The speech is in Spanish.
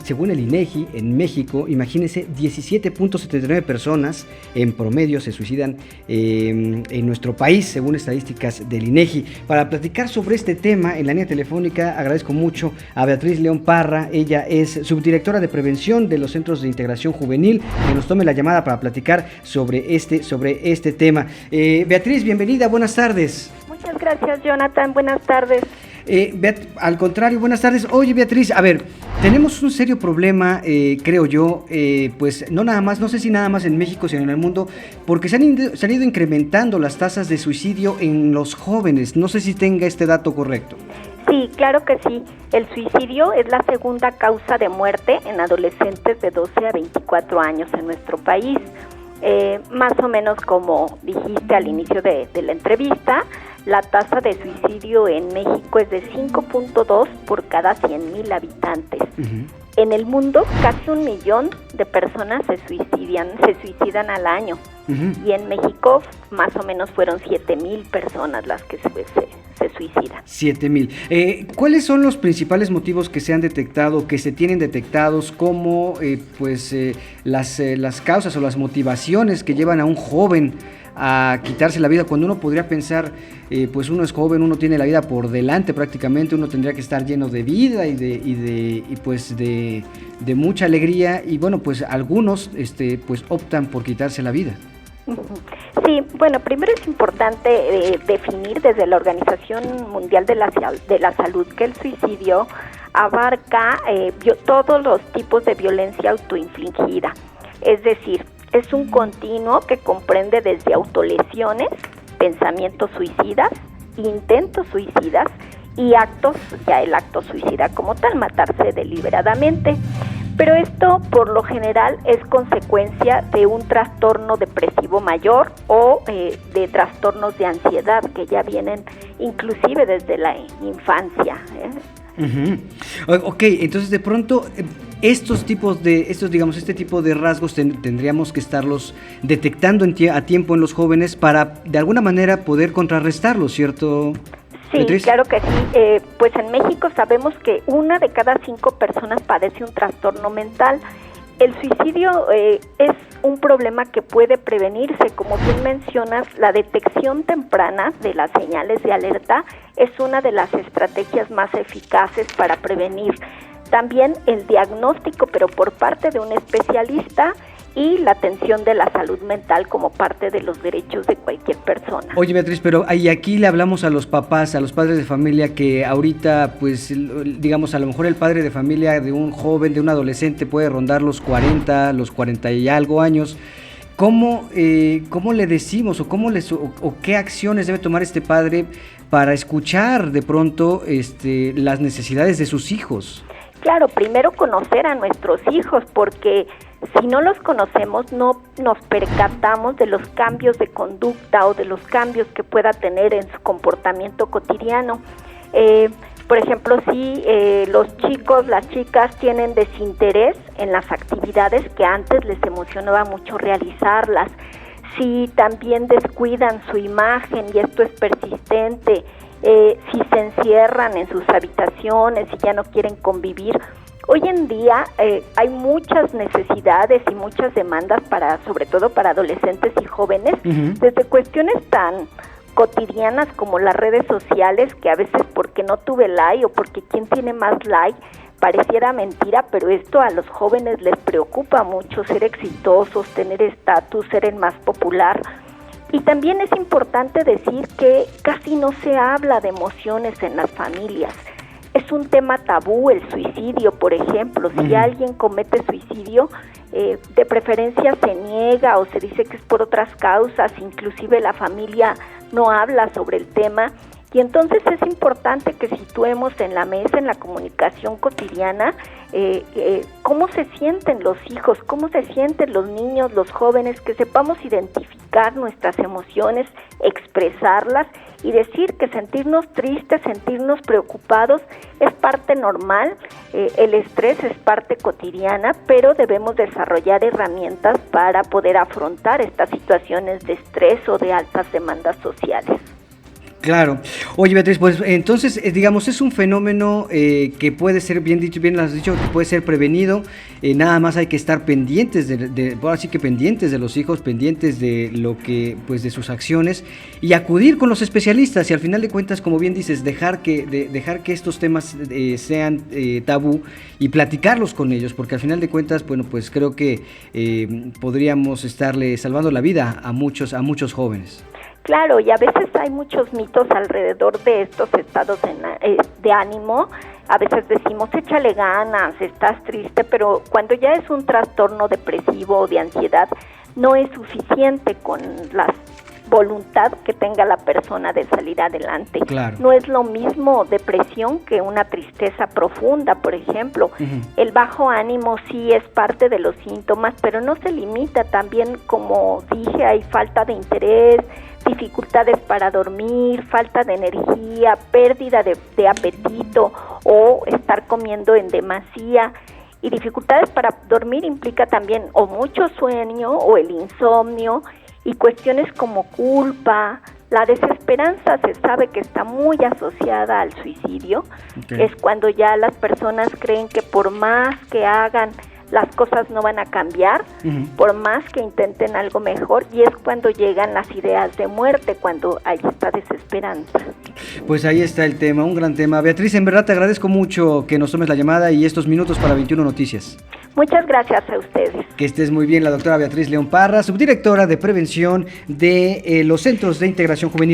según el INEGI, en México, imagínense, 17.79 personas en promedio se suicidan en nuestro país, según estadísticas del INEGI. Para platicar sobre este tema, en la línea telefónica, agradezco mucho a Beatriz León Parra. Ella es subdirectora de prevención de los Centros de Integración Juvenil, que nos tome la llamada para platicar sobre este tema. Beatriz, bienvenida, buenas tardes. Muchas gracias, Jonathan, buenas tardes. Al contrario, buenas tardes. Oye, Beatriz, a ver, tenemos un serio problema, creo yo, pues no sé si nada más en México, sino en el mundo, porque se han ido incrementando las tasas de suicidio en los jóvenes. No sé si tenga este dato correcto. Sí, claro que sí. El suicidio es la segunda causa de muerte en adolescentes de 12 a 24 años en nuestro país. Más o menos como dijiste al inicio de la entrevista, la tasa de suicidio en México es de 5.2 por cada 100,000 habitantes. Uh-huh. En el mundo, casi 1 millón de personas se suicidan al año. Uh-huh. Y en México, más o menos fueron 7,000 personas las que se suicidan. 7,000. ¿Cuáles son los principales motivos que se han detectado, que se tienen detectados como las causas o las motivaciones que llevan a un joven a quitarse la vida, cuando uno podría pensar, pues uno es joven, uno tiene la vida por delante prácticamente, uno tendría que estar lleno de vida y de mucha alegría, y bueno, pues algunos pues optan por quitarse la vida? Sí, bueno, primero es importante definir desde la Organización Mundial de la Salud que el suicidio abarca todos los tipos de violencia autoinfligida, es decir, es un continuo que comprende desde autolesiones, pensamientos suicidas, intentos suicidas y el acto suicida como tal, matarse deliberadamente. Pero esto por lo general es consecuencia de un trastorno depresivo mayor o de trastornos de ansiedad que ya vienen inclusive desde la infancia. Uh-huh. Ok, entonces de pronto este tipo de rasgos tendríamos que estarlos detectando a tiempo en los jóvenes para de alguna manera poder contrarrestarlos, ¿cierto? Sí, Beatriz. Claro que sí. Pues en México sabemos que 1 de cada 5 personas padece un trastorno mental. El suicidio es un problema que puede prevenirse. Como bien mencionas, la detección temprana de las señales de alerta es una de las estrategias más eficaces para prevenir. También el diagnóstico, pero por parte de un especialista, y la atención de la salud mental como parte de los derechos de cualquier persona. Oye, Beatriz, pero aquí le hablamos a los papás, a los padres de familia, que ahorita, pues, digamos, a lo mejor el padre de familia de un joven, de un adolescente puede rondar los 40 y algo años. ¿Cómo le decimos o qué acciones debe tomar este padre para escuchar de pronto las necesidades de sus hijos? Claro, primero conocer a nuestros hijos, porque si no los conocemos no nos percatamos de los cambios de conducta o de los cambios que pueda tener en su comportamiento cotidiano. Por ejemplo, si los chicos, las chicas tienen desinterés en las actividades que antes les emocionaba mucho realizarlas, si también descuidan su imagen y esto es persistente, si se encierran en sus habitaciones y ya no quieren convivir. Hoy en día hay muchas necesidades y muchas demandas sobre todo para adolescentes y jóvenes, uh-huh, desde cuestiones tan cotidianas como las redes sociales, que a veces porque no tuve like o porque quién tiene más like, pareciera mentira, pero esto a los jóvenes les preocupa mucho, ser exitosos, tener estatus, ser el más popular. Y también es importante decir que casi no se habla de emociones en las familias. Es un tema tabú el suicidio, por ejemplo. Si alguien comete suicidio, de preferencia se niega o se dice que es por otras causas, inclusive la familia no habla sobre el tema. Y entonces es importante que situemos en la mesa, en la comunicación cotidiana, cómo se sienten los hijos, cómo se sienten los niños, los jóvenes, que sepamos identificar nuestras emociones, expresarlas y decir que sentirnos tristes, sentirnos preocupados es parte normal, el estrés es parte cotidiana, pero debemos desarrollar herramientas para poder afrontar estas situaciones de estrés o de altas demandas sociales. Claro. Oye, Beatriz, pues entonces, digamos, es un fenómeno que puede ser, bien dicho, bien lo has dicho, que puede ser prevenido. Nada más hay que estar pendientes ahora sí que pendientes de los hijos, pendientes de lo que, pues, de sus acciones y acudir con los especialistas. Y al final de cuentas, como bien dices, dejar que estos temas sean tabú y platicarlos con ellos, porque al final de cuentas, bueno, pues creo que podríamos estarle salvando la vida a muchos jóvenes. Claro, y a veces hay muchos mitos alrededor de estos estados de ánimo. A veces decimos, échale ganas, estás triste, pero cuando ya es un trastorno depresivo o de ansiedad, no es suficiente con la voluntad que tenga la persona de salir adelante. Claro. No es lo mismo depresión que una tristeza profunda, por ejemplo. Uh-huh. El bajo ánimo sí es parte de los síntomas, pero no se limita. También, como dije, hay falta de interés, dificultades para dormir, falta de energía, pérdida de apetito o estar comiendo en demasía. Y dificultades para dormir implica también o mucho sueño o el insomnio y cuestiones como culpa. La desesperanza se sabe que está muy asociada al suicidio. Okay. Es cuando ya las personas creen que por más que hagan, las cosas no van a cambiar, uh-huh, por más que intenten algo mejor, y es cuando llegan las ideas de muerte, cuando hay esta desesperanza. Pues ahí está el tema, un gran tema. Beatriz, en verdad te agradezco mucho que nos tomes la llamada y estos minutos para 21 Noticias. Muchas gracias a ustedes. Que estés muy bien, la doctora Beatriz León Parra, subdirectora de prevención de los Centros de Integración Juvenil.